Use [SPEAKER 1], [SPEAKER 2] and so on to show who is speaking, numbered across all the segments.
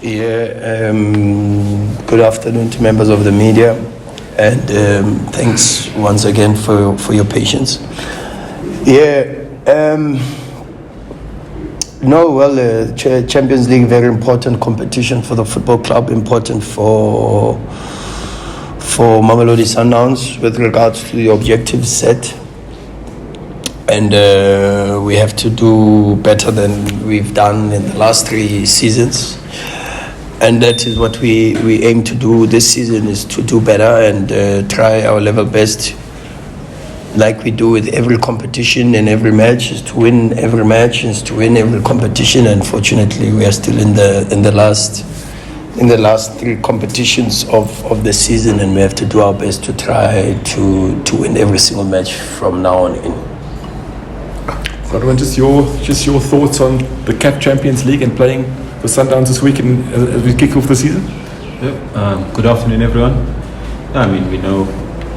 [SPEAKER 1] Yeah, good afternoon to members of the media, and thanks once again for your patience. Yeah, Champions League, very important competition for the football club, important for Mamelodi Sundowns with regards to the objectives set. And we have to do better than we've done in the last 3 seasons. And that is what we aim to do this season, is to do better and try our level best, like we do with every competition and every match, is to win every match, is to win every competition. Unfortunately, we are still in the last 3 competitions of the season, and we have to do our best to try to win every single match from now on in.
[SPEAKER 2] Ronwen, just your thoughts on the CAF Champions League and playing for Sundowns this week as we kick off the season?
[SPEAKER 3] Yeah, good afternoon, everyone. I mean, we know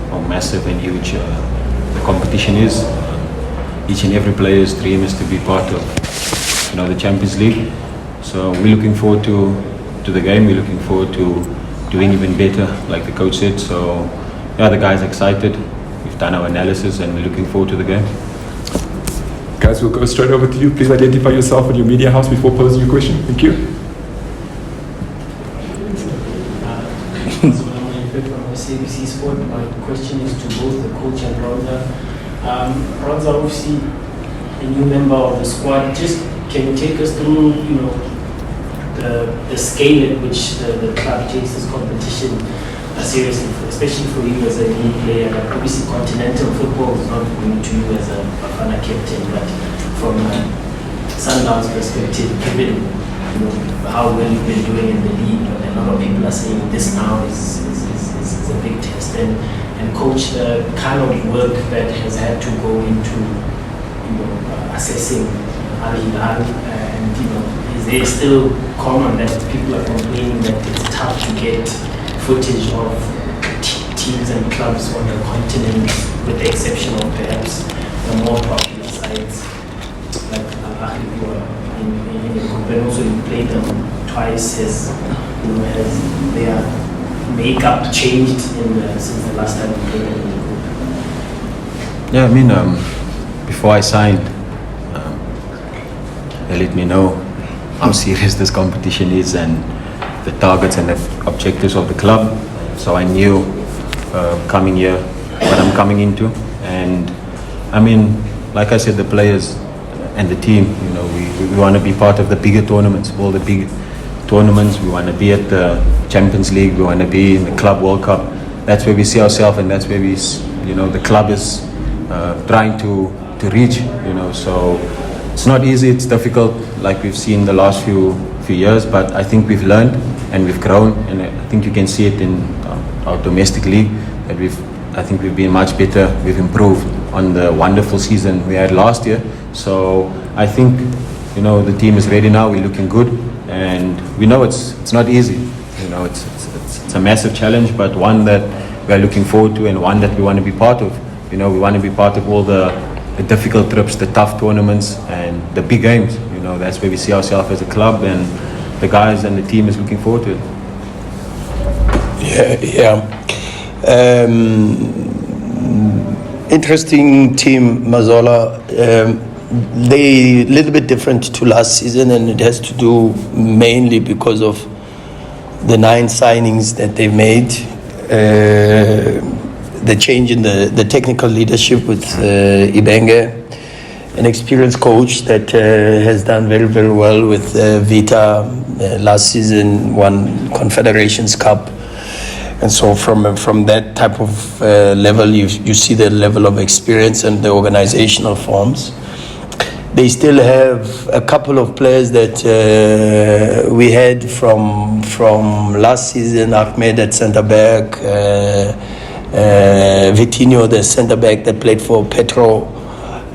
[SPEAKER 3] how massive and huge the competition is. Each and every player's dream is to be part of, the Champions League. So we're looking forward to the game. We're looking forward to doing even better, like the coach said. So the guys are excited. We've done our analysis and we're looking forward to the game.
[SPEAKER 2] Guys, we'll go straight over to you. Please identify yourself and your media house before posing your question. Thank you.
[SPEAKER 4] CBC Sport. My question is to both the coach and Ronza. Ronza, obviously a new member of the squad. Just can you take us through, the scale at which the club takes this competition seriously, especially for you as a new player? Obviously, continental football is not new to you as a Bafana captain, but from a Sundowns perspective, given how well you've been doing in the league, and a lot of people are saying this now is a big test, and coach, the kind of work that has had to go into assessing Hilal, and is there still common that people are complaining that it's tough to get footage of teams and clubs on the continent, with the exception of perhaps the more popular sides like Al-Ahly in the company. Also, you played them twice. Has their makeup changed since the last time you played them in the group?
[SPEAKER 3] Yeah, I mean, before I signed, they let me know how serious this competition is and the targets and the objectives of the club. So I knew coming here what I'm coming into. And I mean, like I said, the players and the team, we want to be part of the bigger tournaments, all the big tournaments. We want to be at the Champions League. We want to be in the Club World Cup. That's where we see ourselves, and that's where the club is trying to reach. So it's not easy. It's difficult, like we've seen the last few years. But I think we've learned and we've grown, and I think you can see it in our domestic league that I think we've been much better. We've improved on the wonderful season we had last year. So I think the team is ready now. We're looking good, and we know it's not easy. It's a massive challenge, but one that we are looking forward to, and one that we want to be part of. We want to be part of all the difficult trips, the tough tournaments, and the big games. That's where we see ourselves as a club, and the guys and the team is looking forward to it.
[SPEAKER 1] Interesting team, Mazola. They a little bit different to last season, and it has to do mainly because of the 9 signings that they made, the change in the technical leadership with Ibenge, an experienced coach that has done very, very well with Vita. Last season won Confederations Cup. And so from that type of level, you see the level of experience and the organizational forms. They still have a couple of players that we had from last season. Ahmed at centre back, Vitinho, the centre back that played for Petro,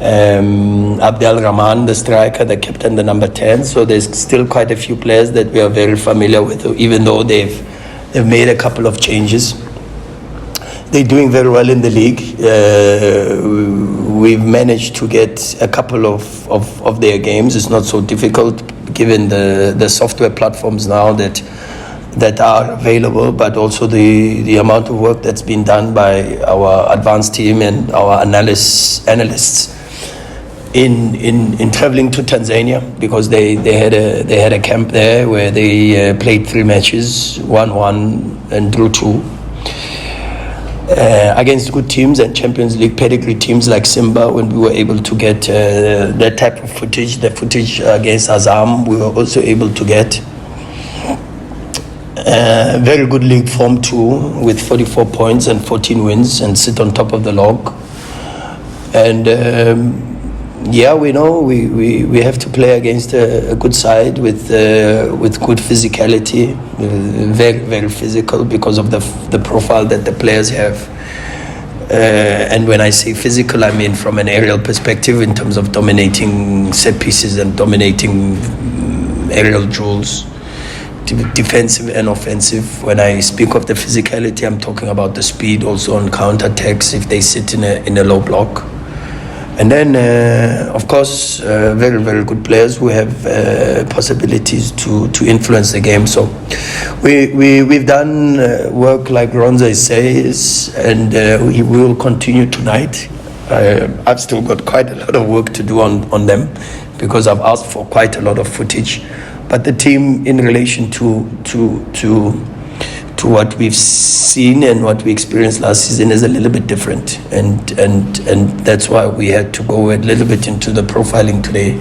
[SPEAKER 1] Abdel Rahman, the striker, the captain, the number 10. So there's still quite a few players that we are very familiar with, even though they've made a couple of changes. They're doing very well in the league. We've managed to get a couple of their games. It's not so difficult given the software platforms now that are available, but also the amount of work that's been done by our advanced team and our analysts in traveling to Tanzania, because they had a camp there where they played 3 matches, 1-1 and drew 2 against good teams and Champions League pedigree teams like Simba. When we were able to get that type of footage, the footage against Azam, we were also able to get very good league form too, with 44 points and 14 wins, and sit on top of the log. And we know we have to play against a good side with good physicality, very, very physical, because of the profile that the players have. And when I say physical, I mean from an aerial perspective, in terms of dominating set pieces and dominating aerial duels, defensive and offensive. When I speak of the physicality, I'm talking about the speed also on counter-attacks if they sit in a low block. And then, of course, very, very good players who have possibilities to influence the game. So we've done work like Ronza says, and we will continue tonight. I've still got quite a lot of work to do on them, because I've asked for quite a lot of footage. But the team, in relation to what we've seen and what we experienced last season, is a little bit different, and that's why we had to go a little bit into the profiling today,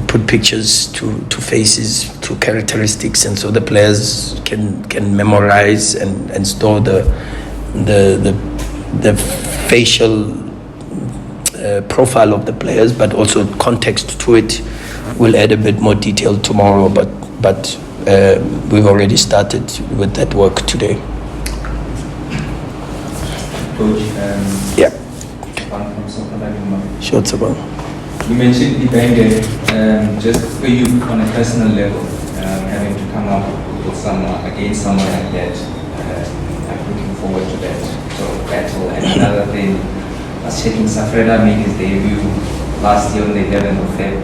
[SPEAKER 1] put pictures to faces, to characteristics, and so the players can memorize and store the facial profile of the players, but also context to it. We'll add a bit more detail tomorrow, but we've already started with that work today.
[SPEAKER 5] Coach,
[SPEAKER 1] Yeah.
[SPEAKER 5] from Sokola.
[SPEAKER 1] Sure, Tsabang.
[SPEAKER 5] You mentioned Ibenge, just for you on a personal level, having to come up with someone against someone like that. I'm looking forward to that sort of battle. And another thing, I was checking, Safreda made his debut last year on the 11th of February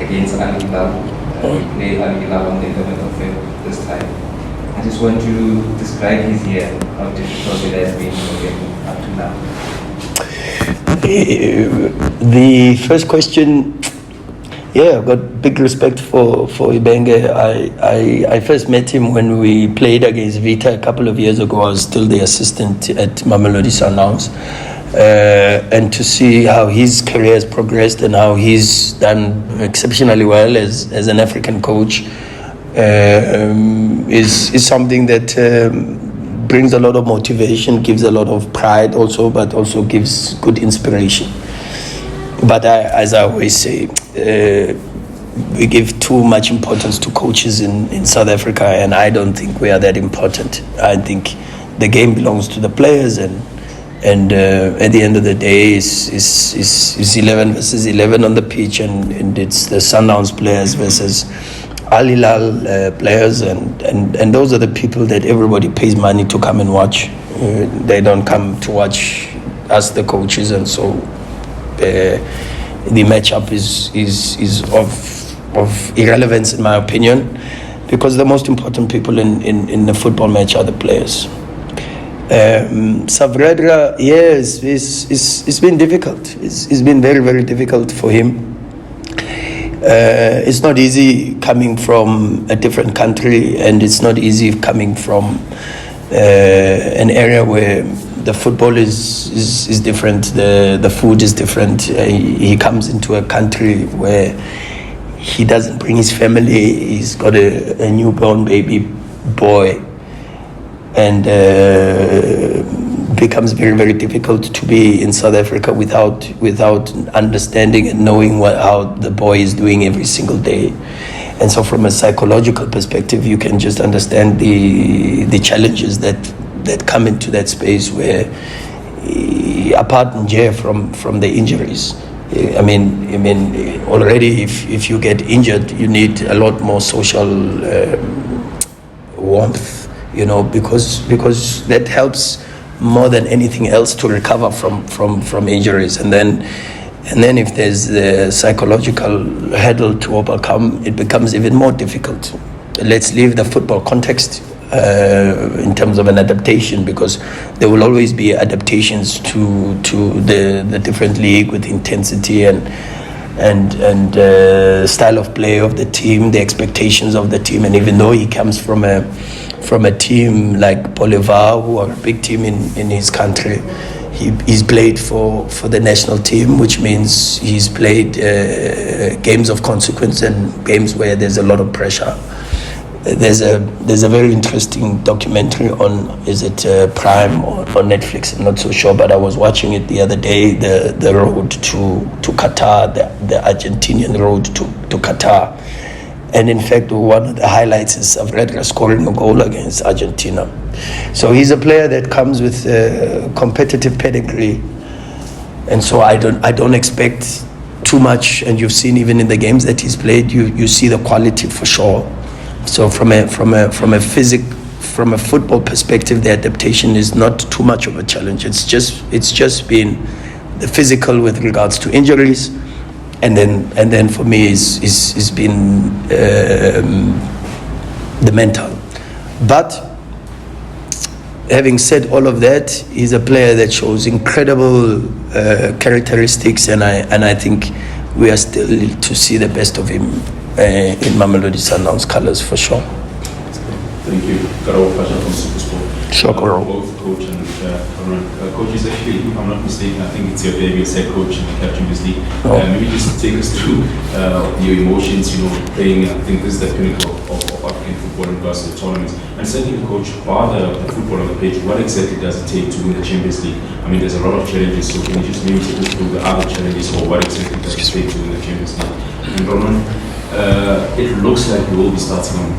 [SPEAKER 5] against Al Hilal. We played Al Hilal on the 11th of February this time. I just want to describe his year, how difficult it has been for him up to now.
[SPEAKER 1] The first question, yeah, I've got big respect for Ibenge. I first met him when we played against Vita a couple of years ago. I was still the assistant at Mamelodi Sundowns. And to see how his career has progressed and how he's done exceptionally well as an African coach is something that brings a lot of motivation, gives a lot of pride also, but also gives good inspiration. But as I always say, we give too much importance to coaches in South Africa, and I don't think we are that important. I think the game belongs to the players, and at the end of the day, it's 11 versus 11 on the pitch, and it's the Sundowns players versus Al Hilal players, and those are the people that everybody pays money to come and watch. They don't come to watch us, the coaches, and so the matchup is of irrelevance in my opinion, because the most important people in the football match are the players. Savredra, yes, it's been difficult. It's been very, very difficult for him. It's not easy coming from a different country, and it's not easy coming from an area where the football is different, the food is different. He comes into a country where he doesn't bring his family. He's got a newborn baby boy, and becomes very, very difficult to be in South Africa without understanding and knowing how the boy is doing every single day. And so from a psychological perspective, you can just understand the challenges that come into that space, where apart from the injuries, I mean already if you get injured, you need a lot more social warmth, because that helps more than anything else to recover from injuries. And then And then if there's the psychological hurdle to overcome, it becomes even more difficult. Let's leave the football context in terms of an adaptation, because there will always be adaptations to the different league with intensity and style of play of the team, the expectations of the team. And even though he comes from a team like Bolivar, who are a big team in his country, he's played for the national team, which means he's played games of consequence and games where there's a lot of pressure. There's a very interesting documentary on, is it Prime or Netflix? I'm not so sure, but I was watching it the other day, the road to Qatar, the Argentinian road to Qatar. And in fact, one of the highlights is Avredra scoring a goal against Argentina. So he's a player that comes with a competitive pedigree. And so I don't expect too much. And you've seen even in the games that he's played, you see the quality for sure. So from a football perspective, the adaptation is not too much of a challenge. It's just been the physical with regards to injuries. And then for me is been the mental. But having said all of that, he's a player that shows incredible characteristics, and I think we are still to see the best of him in Mamelodi Sundowns colours for sure.
[SPEAKER 6] Thank you. Karol Pasha from Supersport.
[SPEAKER 1] Sure, Karol.
[SPEAKER 6] Both coach and Ronwen. Coach is actually, if I'm not mistaken, I think it's your debut as head coach in the Champions League. Maybe just take us through your emotions, playing. I think this is the pinnacle of African football in regards to the tournaments. And secondly, coach, bar the football on the pitch, what exactly does it take to win the Champions League? I mean, there's a lot of challenges, so can you just maybe take us through the other challenges, or what exactly does it take to win the Champions League? And Ronwen, it looks like you will be starting on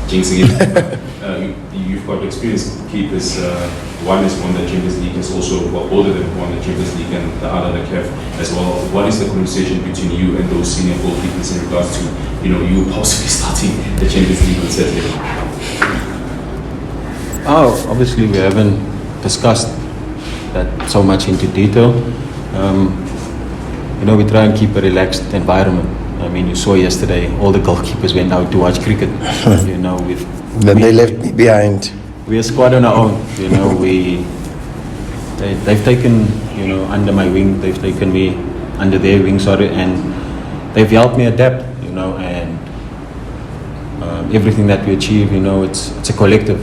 [SPEAKER 6] jinxing it. You've got experienced keepers. One has won the Champions League, is also older than won the Champions League, and the other the CAF as well. What is the conversation between you and those senior goalkeepers in regards to you possibly starting the Champions League on Saturday?
[SPEAKER 3] Obviously we haven't discussed that so much into detail. We try and keep a relaxed environment. I mean, you saw yesterday all the goalkeepers went out to watch cricket.
[SPEAKER 1] Then they left me behind.
[SPEAKER 3] We're a squad on our own. They've taken under my wing. They've taken me under their wing, and they've helped me adapt. And everything that we achieve, it's a collective.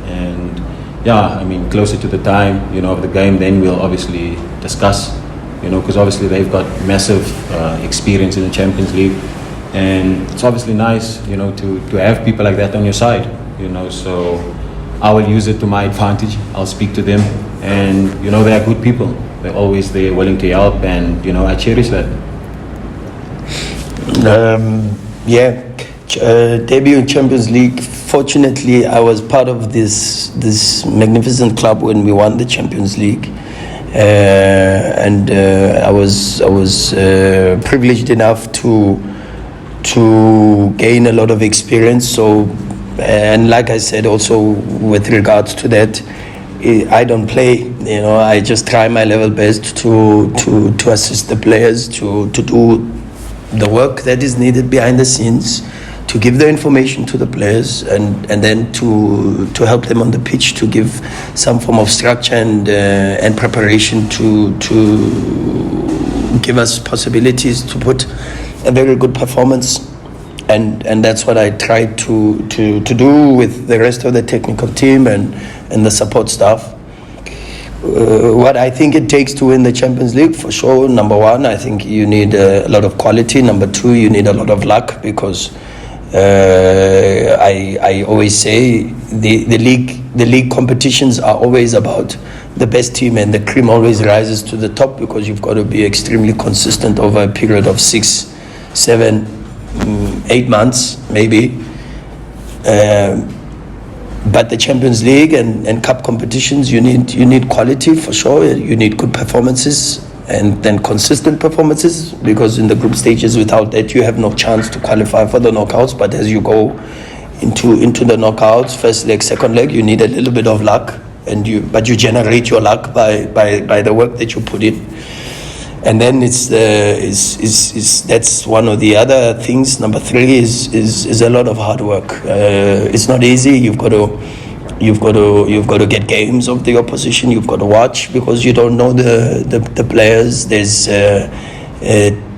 [SPEAKER 3] And closer to the time, of the game, then we'll obviously discuss. Because obviously they've got massive experience in the Champions League, and it's obviously nice, to have people like that on your side, So I will use it to my advantage. I'll speak to them, and they are good people. They're always there, willing to help, and I cherish that.
[SPEAKER 1] Debut in Champions League. Fortunately, I was part of this magnificent club when we won the Champions League. I was privileged enough to gain a lot of experience. So, and like I said, also with regards to that, I don't play. I just try my level best to assist the players to do the work that is needed behind the scenes, to give the information to the players, and then to help them on the pitch, to give some form of structure and preparation to give us possibilities to put a very good performance. And that's what I try to do with the rest of the technical team and the support staff. What I think it takes to win the Champions League, for sure, number one, I think you need a lot of quality. Number two, you need a lot of luck, because I always say the league competitions are always about the best team, and the cream always rises to the top, because you've got to be extremely consistent over a period of 6, 7, 8 months maybe. But the Champions League and cup competitions, you need quality for sure. You need good performances, and then consistent performances, because in the group stages, without that, you have no chance to qualify for the knockouts. But as you go into the knockouts, first leg, second leg, you need a little bit of luck, but you generate your luck by the work that you put in. And then that's one of the other things. Number 3 is a lot of hard work. It's not easy. You've got to get games of the opposition. You've got to watch because you don't know the players. There's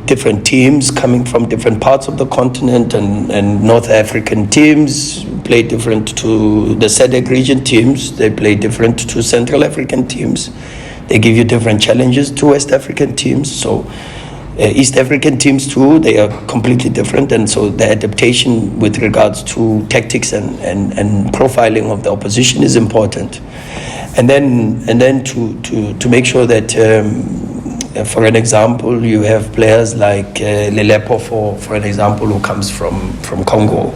[SPEAKER 1] different teams coming from different parts of the continent, and North African teams play different to the SADC region teams. They play different to Central African teams. They give you different challenges to West African teams. So East African teams too, they are completely different. And so the adaptation with regards to tactics and profiling of the opposition is important. And then to make sure that, for an example, you have players like Lelepo, for an example, who comes from Congo,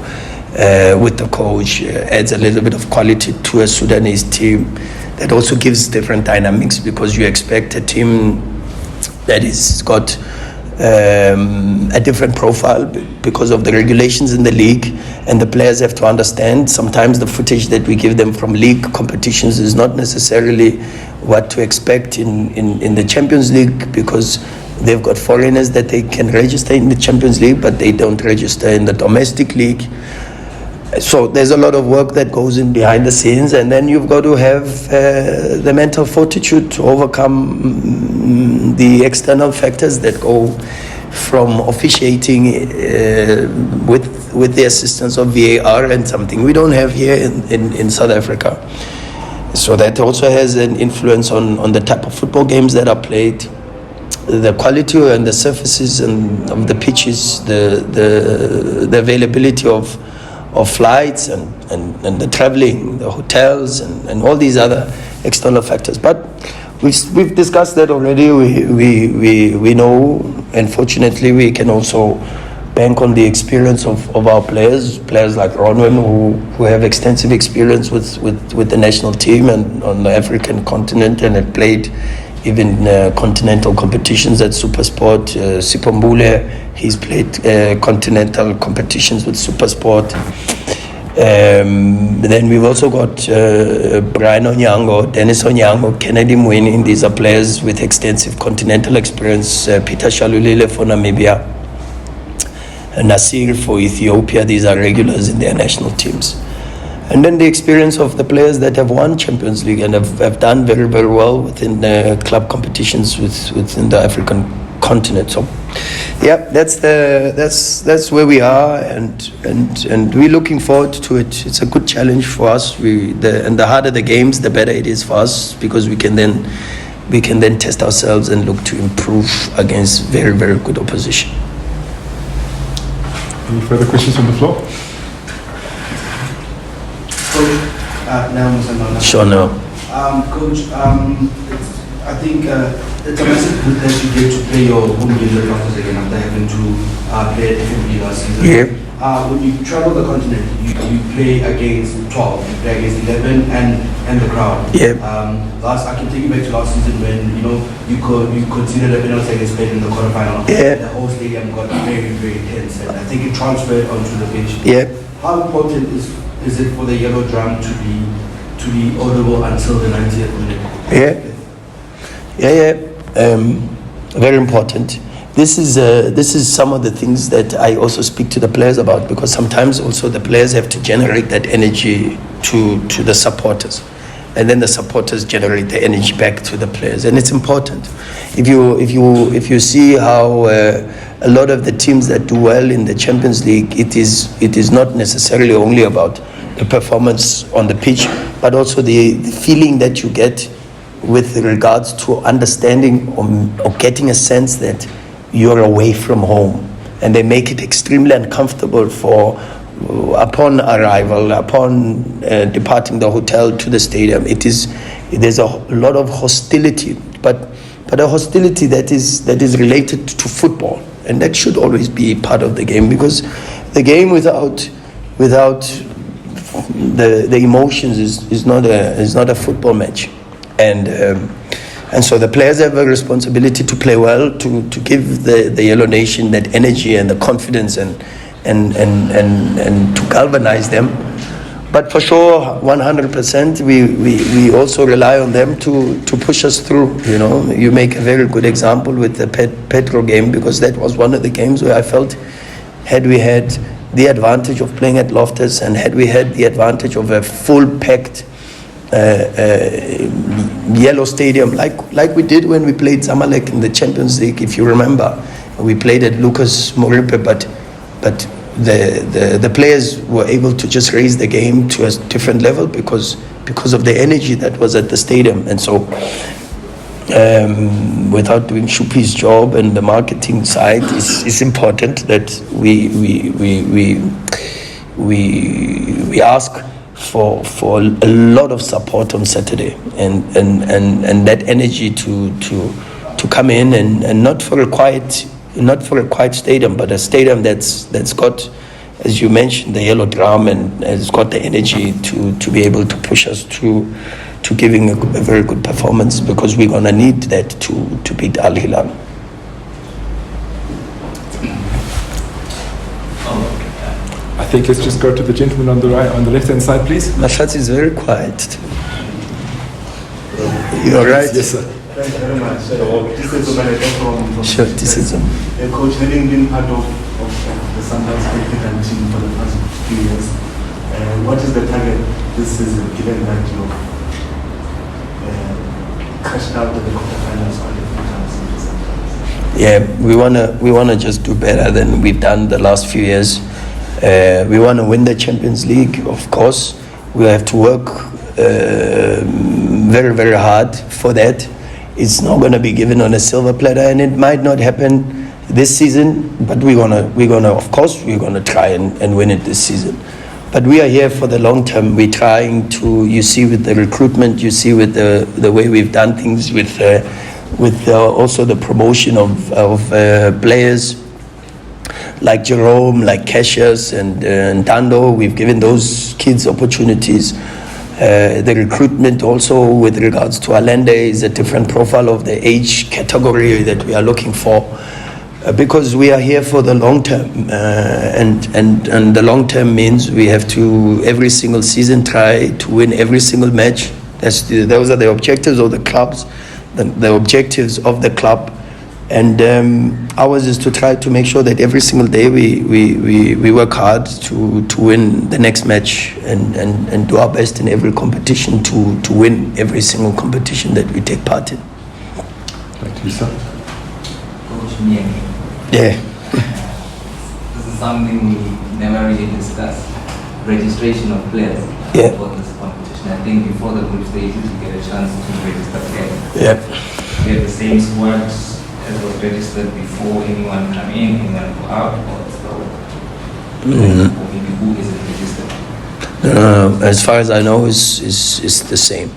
[SPEAKER 1] with the coach, adds a little bit of quality to a Sudanese team. That also gives different dynamics because you expect a team that is got a different profile because of the regulations in the league, and the players have to understand sometimes the footage that we give them from league competitions is not necessarily what to expect in the Champions League, because they've got foreigners that they can register in the Champions League but they don't register in the domestic league. So there's a lot of work that goes in behind the scenes, and then you've got to have the mental fortitude to overcome the external factors that go from officiating with the assistance of VAR, and something we don't have here in South Africa. So that also has an influence on the type of football games that are played, the quality and the surfaces and of the pitches, the availability of flights and the traveling, the hotels and all these other external factors. But we've discussed that already. We know, and fortunately we can also bank on the experience of our players like Ronwen, who have extensive experience with the national team and on the African continent, and have played even continental competitions at Supersport. Sipombule, he's played continental competitions with Supersport. Then we've also got Brian Onyango, Dennis Onyango, Kennedy Mwini. These are players with extensive continental experience. Peter Shalulile for Namibia, Nasir for Ethiopia. These are regulars in their national teams. And then the experience of the players that have won Champions League and have done very, very well within the club competitions within the African continent. So, yeah, that's where we are, and we're looking forward to it. It's a good challenge for us. And the harder the games, the better it is for us, because we can then test ourselves and look to improve against very, very good opposition.
[SPEAKER 2] Any further questions from the floor?
[SPEAKER 1] Sure, no.
[SPEAKER 7] Coach, I think it's a massive good that you get to play your home games at Rangers again after having to play at FNB last season.
[SPEAKER 1] Yeah.
[SPEAKER 7] When you travel the continent, you play against 12, you play against 11 and the crowd.
[SPEAKER 1] Yeah.
[SPEAKER 7] I can take you back to last season when you considered a penalty against Spain in the quarterfinal.
[SPEAKER 1] Yeah.
[SPEAKER 7] The whole stadium got very, very tense, and I think it transferred onto the pitch.
[SPEAKER 1] Yeah.
[SPEAKER 7] How important is it for the yellow drum to be audible until the 90th minute?
[SPEAKER 1] Very important. This is some of the things that I also speak to the players about, because sometimes also the players have to generate that energy to the supporters, and then the supporters generate the energy back to the players, and it's important. If you see how a lot of the teams that do well in the Champions League, it is not necessarily only about the performance on the pitch, but also the feeling that you get with regards to understanding or getting a sense that you're away from home, and they make it extremely uncomfortable upon arrival, upon departing the hotel to the stadium. There's a lot of hostility, but a hostility that is related to football, and that should always be part of the game, because the game without the emotions is not a football match. And so the players have a responsibility to play well, to give the Yellow Nation that energy and the confidence and to galvanize them But for sure, 100%, we also rely on them to push us through. You know, you make a very good example with the Petro game, because that was one of the games where I felt, had we had the advantage of playing at Loftus, and had we had the advantage of a full packed yellow stadium, like we did when we played Zamalek in the Champions League, if you remember, we played at Lucas Moripe, but the players were able to just raise the game to a different level because of the energy that was at the stadium. And so without doing Shupi's job and the marketing side, it's important that we ask for a lot of support on Saturday, and that energy to come in, and not for a quiet stadium, but a stadium that's got, as you mentioned, the yellow drum, and has got the energy to be able to push us to giving a very good performance, because we're gonna need that to beat Al Hilal.
[SPEAKER 2] I think let's just go to the gentleman on the right, on the left-hand side, please.
[SPEAKER 1] Mashat is very quiet. You're right.
[SPEAKER 2] Yes, sir.
[SPEAKER 8] Thank you very much. This is from
[SPEAKER 1] Sure, this is
[SPEAKER 8] Coach, having been part of the Sundowns technical team for the past few years, what is the target this season, given that you crashed out at the quarterfinals or the finals in the Sundowns?
[SPEAKER 1] Yeah, we wanna just do better than we've done the last few years. We want to win the Champions League, of course. We have to work very, very hard for that. It's not going to be given on a silver platter, and it might not happen this season, but we're gonna try and win it this season. But we are here for the long term. We're trying to, you see with the recruitment, you see with the way we've done things, with also the promotion of players like Jerome, like Cassius and Dando. We've given those kids opportunities. The recruitment also with regards to Allende is a different profile of the age category that we are looking for, because we are here for the long term, and the long term means we have to every single season try to win every single match. Those are the objectives of the clubs, the objectives of the club. And ours is to try to make sure that every single day we work hard to win the next match, and do our best in every competition to win every single competition that we take part in.
[SPEAKER 2] Back to you, sir.
[SPEAKER 5] Coach Mieng,
[SPEAKER 1] Yeah.
[SPEAKER 5] this is something we never really discussed. Registration of players
[SPEAKER 1] Yeah.
[SPEAKER 5] for this competition. I think before the group stage you get a chance to register players.
[SPEAKER 1] Yeah.
[SPEAKER 5] We have the same squads as was registered before. Anyone come in, anyone go out, or so. Or maybe who isn't registered?
[SPEAKER 1] As far as I know, is the same.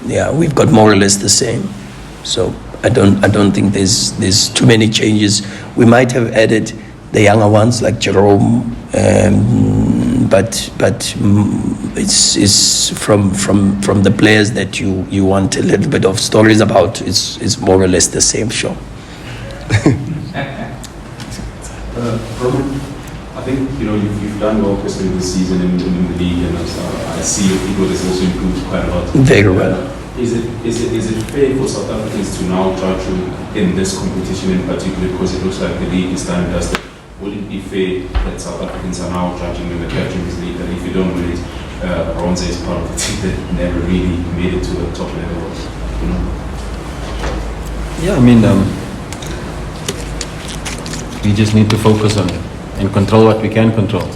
[SPEAKER 1] Yeah, we've got more or less the same. So I don't think there's too many changes. We might have added the younger ones like Jerome, but it's from the players that you want a little bit of stories about. It's more or less the same show.
[SPEAKER 6] Robert, I think you've done well personally this season in the league, and I see your people has also improved quite a lot.
[SPEAKER 1] Very well.
[SPEAKER 6] Is it fair for South Africans to now judge you in this competition in particular, because it looks like the league is done and dusted? Would it be fair that South Africans are now judging in the Champions League, that if you don't win it, Bronze is part of the team that never really made it to the top level?
[SPEAKER 3] Yeah, I mean, we just need to focus on and control what we can control.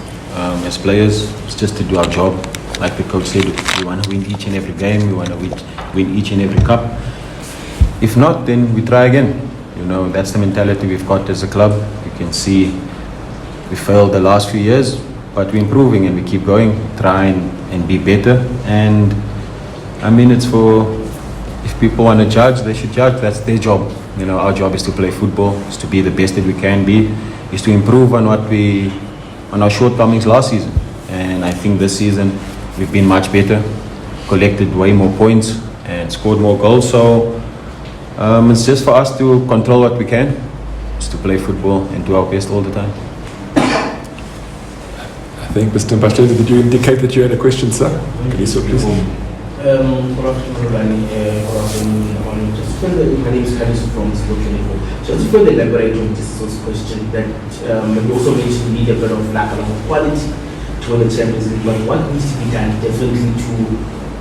[SPEAKER 3] As players, it's just to do our job. Like the coach said, we want to win each and every game. We want to win each and every cup. If not, then we try again. That's the mentality we've got as a club. You can see we failed the last few years, but we're improving and we keep going, trying and be better. And I mean, it's for, if people want to judge, they should judge. That's their job. Our job is to play football, is to be the best that we can be, is to improve on our shortcomings last season. And I think this season we've been much better, collected way more points and scored more goals. So it's just for us to control what we can, is to play football and do our best all the time.
[SPEAKER 2] I think Mr. Mbashele, did you indicate that you had a question, sir? Yes, sir, please.
[SPEAKER 9] Good afternoon, Rhulani. Good afternoon. My name is Kadisu from Slovakia. Just to further elaborate on this question, that you also mentioned you need a bit of lack of quality to win the Champions League. But what needs to be done definitely to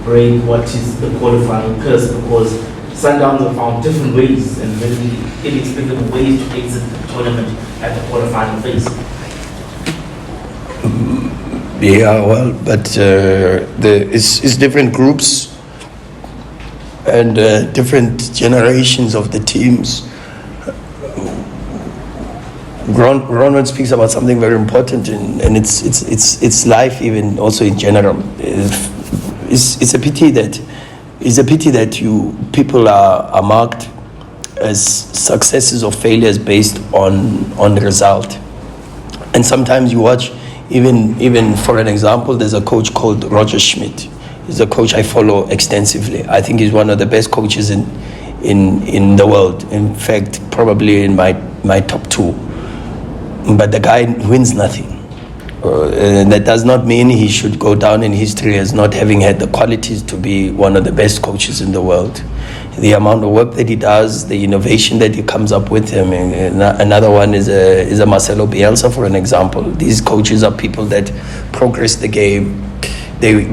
[SPEAKER 9] break what is the qualifying curse? Because Sundowns have found different ways and very inexplicable ways to exit the tournament at the qualifying phase.
[SPEAKER 1] Yeah, well, but it's different groups and different generations of the teams. Ronwen speaks about something very important, and it's life, even also in general. It's a pity that you people are marked as successes or failures based on the result, and sometimes you watch. Even for an example, there's a coach called Roger Schmidt. He's a coach I follow extensively. I think he's one of the best coaches in the world. In fact, probably in my top 2. But the guy wins nothing. And that does not mean he should go down in history as not having had the qualities to be one of the best coaches in the world. The amount of work that he does, the innovation that he comes up with him. Another one is a Marcelo Bielsa, for an example. These coaches are people that progress the game. They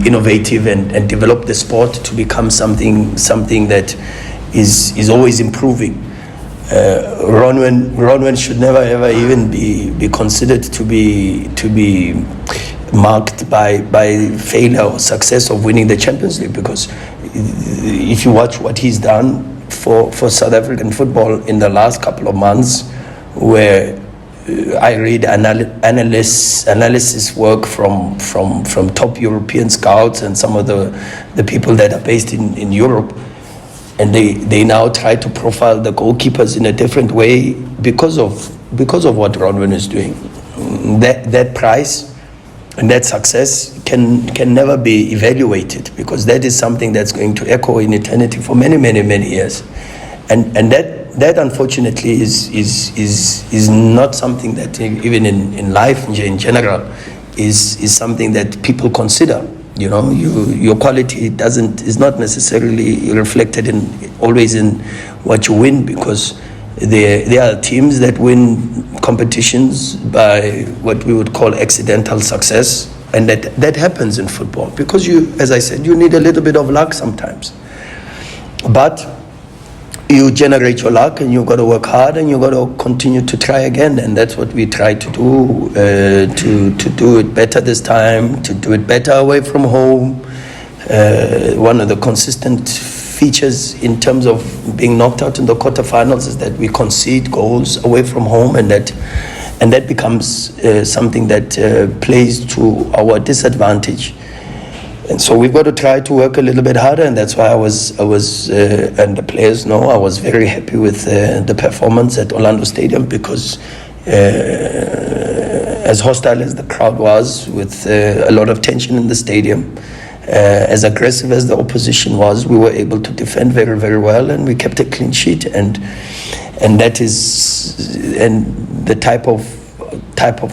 [SPEAKER 1] innovative and develop the sport to become something that is always improving. Ronwen should never ever even be considered to be marked by failure or success of winning the Champions League, because if you watch what he's done for South African football in the last couple of months, where I read analysis work from top European scouts and some of the people that are based in Europe, and they now try to profile the goalkeepers in a different way because of what Ronwen is doing. That price and that success can never be evaluated, because that is something that's going to echo in eternity for many years, and that unfortunately is not something that even in life in general is something that people consider. You know, your quality is not necessarily reflected always in what you win, because there are teams that win competitions by what we would call accidental success, and that happens in football, because as I said, you need a little bit of luck sometimes, but you generate your luck, and you've got to work hard, and you've got to continue to try again. And that's what we try to do, to do it better this time, to do it better away from home. One of the consistent features in terms of being knocked out in the quarterfinals is that we concede goals away from home, and that becomes something that plays to our disadvantage. And so we've got to try to work a little bit harder, and that's why I was, and the players know, I was very happy with the performance at Orlando Stadium, because as hostile as the crowd was, with a lot of tension in the stadium, as aggressive as the opposition was, we were able to defend very, very well, and we kept a clean sheet, and that is the type of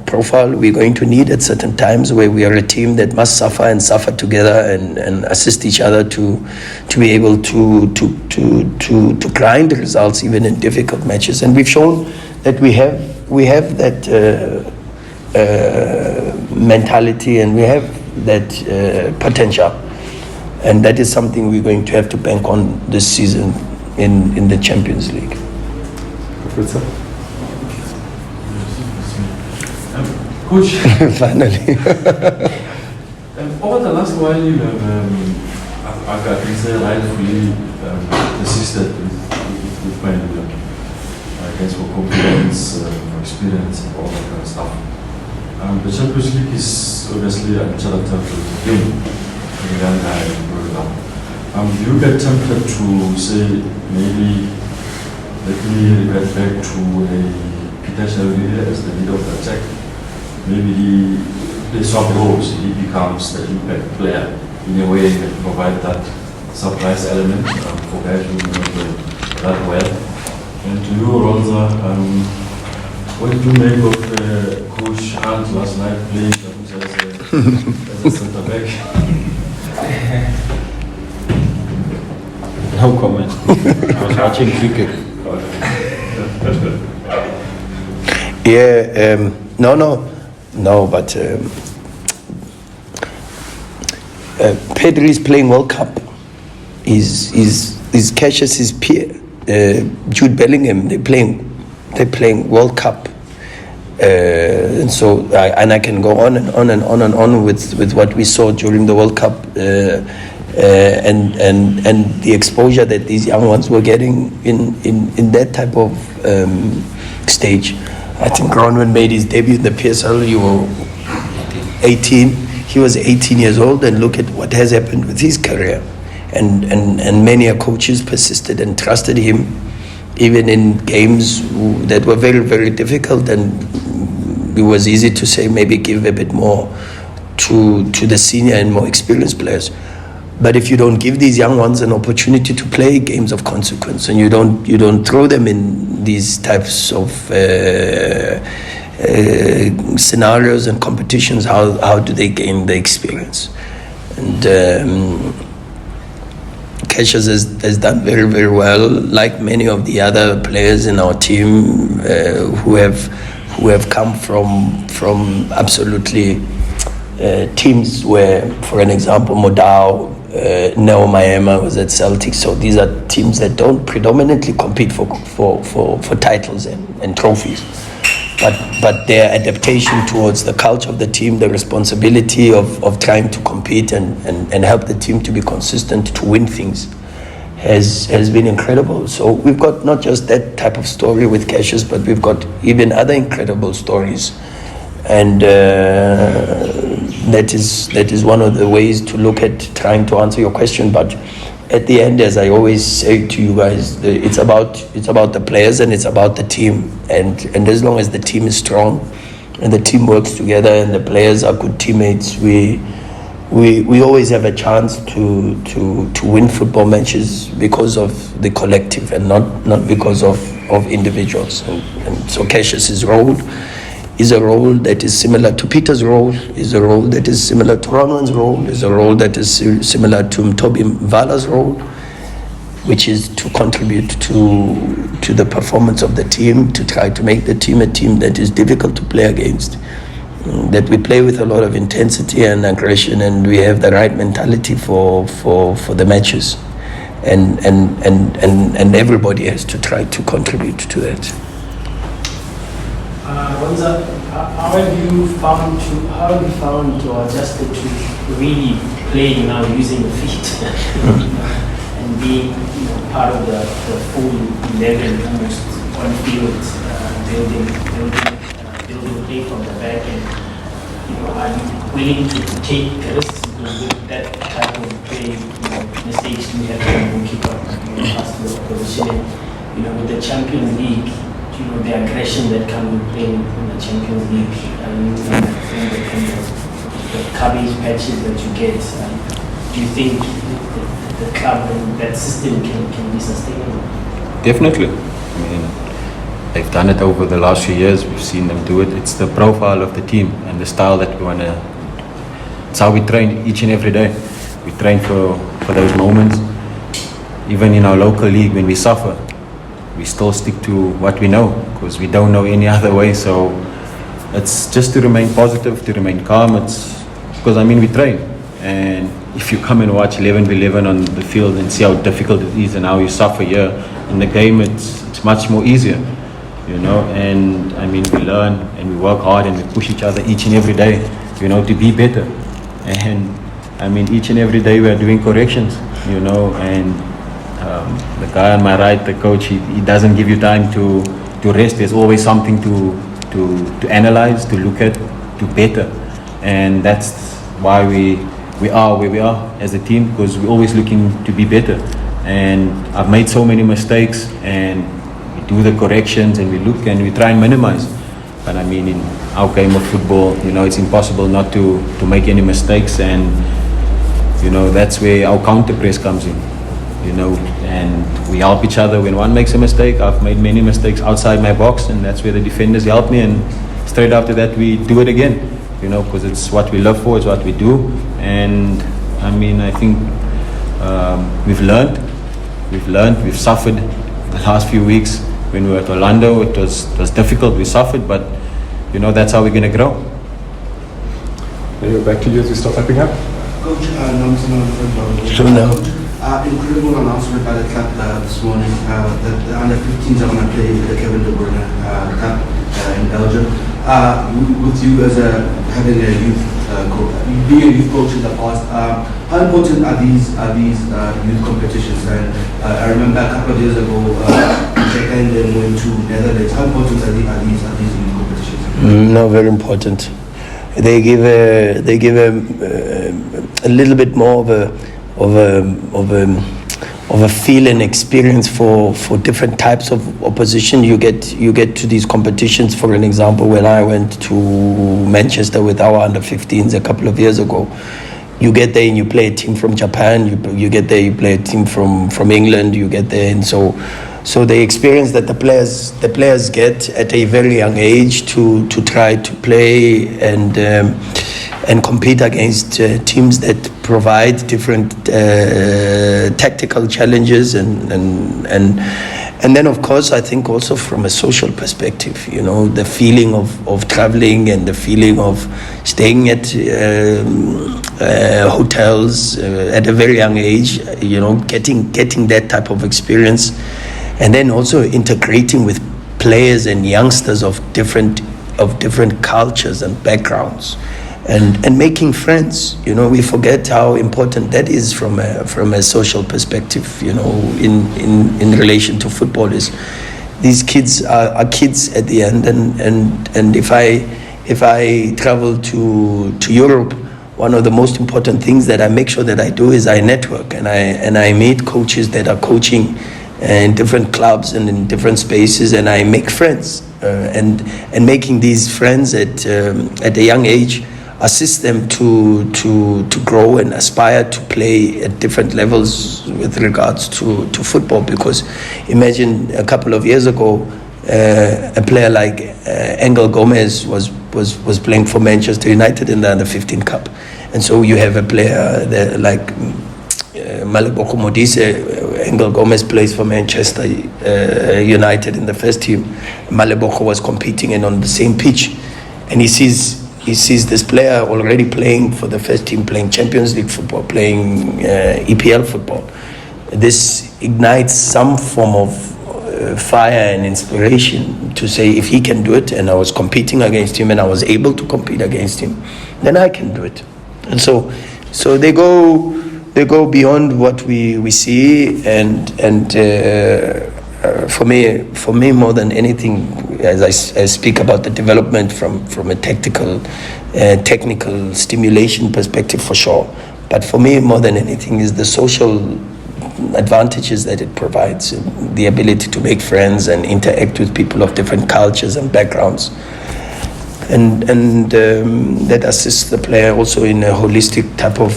[SPEAKER 1] profile we're going to need at certain times, where we are a team that must suffer together and assist each other to be able to grind the results even in difficult matches. And we've shown that we have that mentality, and we have that potential, and that is something we're going to have to bank on this season in the Champions League.
[SPEAKER 10] Coach,
[SPEAKER 1] Finally.
[SPEAKER 10] over the last while, you have, I can say, rightfully assisted with my I guess for confidence, for experience, and all that kind of stuff. The Champions League is obviously a challenge to the game. Do you get tempted to say, maybe let me revert back to a potential leader as the leader of the attack? Maybe they swap roles, he becomes the impact player in a way that provide that surprise element for guys who know that well. And to you, Ronza, What did you make of Coach Hunt last night playing as a centre back?
[SPEAKER 3] No comment. I was watching cricket.
[SPEAKER 1] Yeah, no, but Pedri is playing World Cup. He's Cassius' his peer. Jude Bellingham, they're playing World Cup. And so I can go on and on and on and on with what we saw during the World Cup, and the exposure that these young ones were getting in that type of stage. I think Ronwen made his debut in the PSL. You were 18. He was 18 years old, and look at what has happened with his career. And many coaches persisted and trusted him, even in games that were very, very difficult. And it was easy to say maybe give a bit more to the senior and more experienced players. But if you don't give these young ones an opportunity to play games of consequence, and you don't throw them in these types of scenarios and competitions, how do they gain the experience? And Cassius has done very, very well, like many of the other players in our team who have come from absolutely teams where, for an example, Modao, Neo Maema was at Celtic. So these are teams that don't predominantly compete for titles and trophies, but their adaptation towards the culture of the team, the responsibility of trying to compete and help the team to be consistent, to win things, has been incredible. So we've got not just that type of story with Cassius, but we've got even other incredible stories. And that is one of the ways to look at trying to answer your question. But at the end, as I always say to you guys, it's about the players and it's about the team. And as long as the team is strong and the team works together and the players are good teammates, we always have a chance to win football matches because of the collective and not because of individuals. And so Cassius's role is a role that is similar to Peter's role, is a role that is similar to Ronwen's role, is a role that is similar to Mtobi Mvala's role, which is to contribute to the performance of the team, to try to make the team a team that is difficult to play against, that we play with a lot of intensity and aggression, and we have the right mentality for the matches, and everybody has to try to contribute to that.
[SPEAKER 4] How have you found to adjust to really playing now using the feet and being part of the full 11 almost on field, building play from the back, and are you willing to take risks with that type of play? Mistakes do happen when keep up past the opposition, and with the Champions League. The aggression that comes with playing in the Champions League, the cabbage patches that you get, do you think the club and that system can be sustainable?
[SPEAKER 3] Definitely. I mean, they've done it over the last few years. We've seen them do it. It's the profile of the team and the style that we want to. It's how we train each and every day. We train for those moments. Even in our local league, when we suffer, we still stick to what we know because we don't know any other way. So it's just to remain positive, to remain calm. It's because we train, and if you come and watch 11v11 on the field and see how difficult it is and how you suffer here in the game, it's much more easier, And we learn and we work hard and we push each other each and every day, to be better. And each and every day we are doing corrections, and. The guy on my right, the coach, he doesn't give you time to rest. There's always something to analyze, to look at, to better. And that's why we are where we are as a team, because we're always looking to be better. And I've made so many mistakes, and we do the corrections and we look and we try and minimize. But in our game of football, it's impossible not to make any mistakes, and that's where our counter press comes in. and we help each other. When one makes a mistake, I've made many mistakes outside my box, and that's where the defenders help me, and straight after that we do it again, because it's what we live for, it's what we do. And I think we've learned, we've suffered the last few weeks. When we were at Orlando, it was difficult, we suffered, but that's how we're going to grow.
[SPEAKER 2] Back to you as we start wrapping up.
[SPEAKER 7] Coach,
[SPEAKER 1] Sure, now.
[SPEAKER 7] Incredible announcement by the club this morning that the under-15s are going to play the Kevin De Bruyne Cup in Belgium. With you as having a youth coach, being a youth coach in the past, how important are these youth competitions? And I remember a couple of years ago, Jack and them went to Netherlands. How important are these youth competitions?
[SPEAKER 1] No, very important. They give a little bit more of a feel and experience for different types of opposition. You get to these competitions. For an example, when I went to Manchester with our under-15s a couple of years ago, you get there and you play a team from Japan. You get there, you play a team from England. You get there, and so the experience that the players get at a very young age to try to play and compete against teams that provide different tactical challenges and then of course I think also from a social perspective, the feeling of traveling and the feeling of staying at hotels at a very young age, getting that type of experience, and then also integrating with players and youngsters of different cultures and backgrounds. And making friends, we forget how important that is from a social perspective, in relation to football. Is these kids are kids at the end, and if I travel to Europe, one of the most important things that I make sure that I do is I network and I meet coaches that are coaching in different clubs and in different spaces, and I make friends, and making these friends at a young age assist them to grow and aspire to play at different levels with regards to football. Because imagine a couple of years ago, a player like Angel Gomez was playing for Manchester United in the Under-15 Cup, and so you have a player there like Maleboko Modise. Angel Gomez plays for Manchester United in the first team. Maleboko was competing and on the same pitch, and he sees this player already playing for the first team, playing Champions League football, playing EPL football. This ignites some form of fire and inspiration to say, if he can do it, and I was competing against him and I was able to compete against him, then I can do it. And so they go beyond what we see, and for me more than anything, as I speak about the development from a technical stimulation perspective, for sure, but for me more than anything is the social advantages that it provides, the ability to make friends and interact with people of different cultures and backgrounds, and that assists the player also in a holistic type of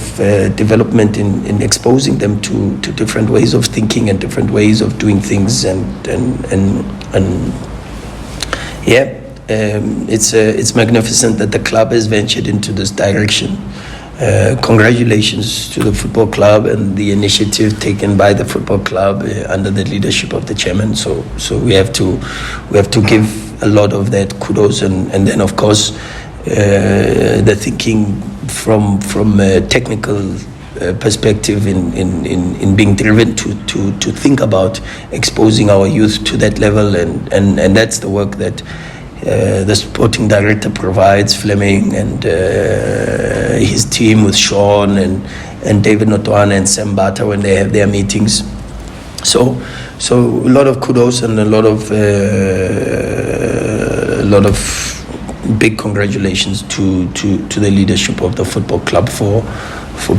[SPEAKER 1] development in exposing them to different ways of thinking and different ways of doing things, it's magnificent that the club has ventured into this direction. Congratulations to the football club and the initiative taken by the football club under the leadership of the chairman. So we have to give a lot of that kudos, and then of course the thinking from a technical perspective in being driven to think about exposing our youth to that level, and that's the work that the sporting director provides, Fleming, and his team with Sean and David Notwana and Sam Bata when they have their meetings. So a lot of kudos and a lot of big congratulations to the leadership of the football club for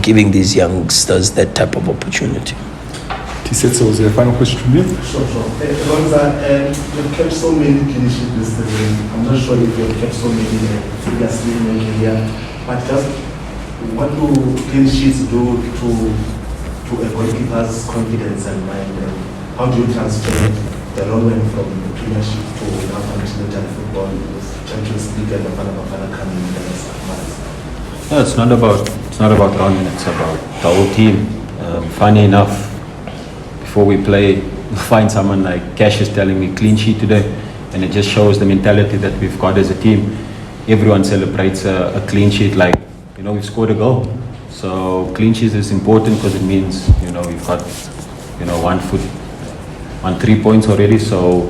[SPEAKER 1] giving these youngsters that type of opportunity.
[SPEAKER 2] Tisetso, was there a final question from you?
[SPEAKER 8] Sure. You've kept so many clean sheets this season. I'm not sure if you've kept so many previously in your career, but just what do clean sheets do to to a goalkeeper's confidence and mind? How do you transfer the Ronwen from the Premiership to now continental football with Champions League and the Bafana coming in the next months?
[SPEAKER 3] No, it's not about Ronwen, it's about the whole team. Funny enough, before we play, we find someone like Cash is telling me clean sheet today, and it just shows the mentality that we've got as a team. Everyone celebrates a clean sheet like, we've scored a goal. So clean sheet is important because it means, we've got, 3 points already. So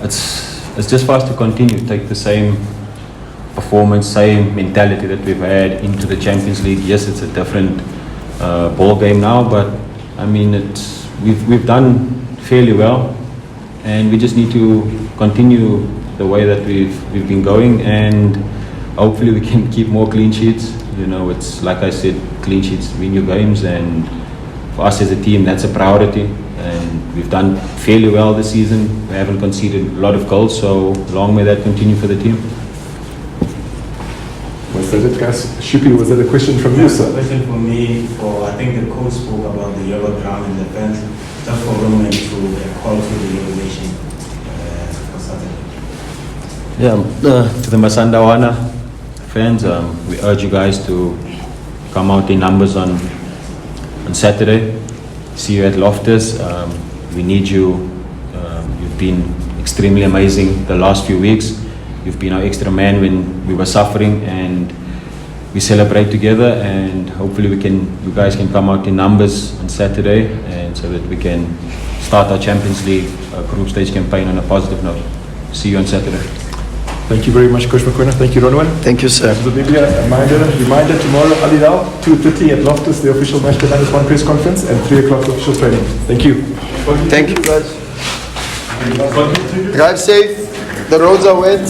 [SPEAKER 3] it's just for us to continue, take the same performance, same mentality that we've had into the Champions League. Yes, it's a different ball game now, but I mean, we've done fairly well, and we just need to continue the way that we've been going, and hopefully we can keep more clean sheets. It's like I said, clean sheets win your games, and for us as a team, that's a priority. And we've done fairly well this season. We haven't conceded a lot of goals, so long may that continue for the team.
[SPEAKER 2] Was that it, guys? Shippy, was that a question from you, sir?
[SPEAKER 11] Question for me, I think the coach spoke about the yellow ground in the fence, just for Ronwen to call to the Euro Nation for Saturday.
[SPEAKER 3] Yeah, to the Masandawana fans, we urge you guys to come out in numbers on Saturday. See you at Loftus. We need you. You've been extremely amazing the last few weeks. You've been our extra man when we were suffering, and we celebrate together, and hopefully you guys can come out in numbers on Saturday, and so that we can start our Champions League group stage campaign on a positive note. See you on Saturday.
[SPEAKER 2] Thank you very much, Coach Mokwena. Thank you, Ronwen.
[SPEAKER 1] Thank you, sir.
[SPEAKER 2] So maybe a reminder tomorrow, Hilal, 2:30 at Loftus, the official Match Day -1 press conference, and 3 o'clock official training. Thank you.
[SPEAKER 1] Thank you, guys. Drive safe. The roads are wet.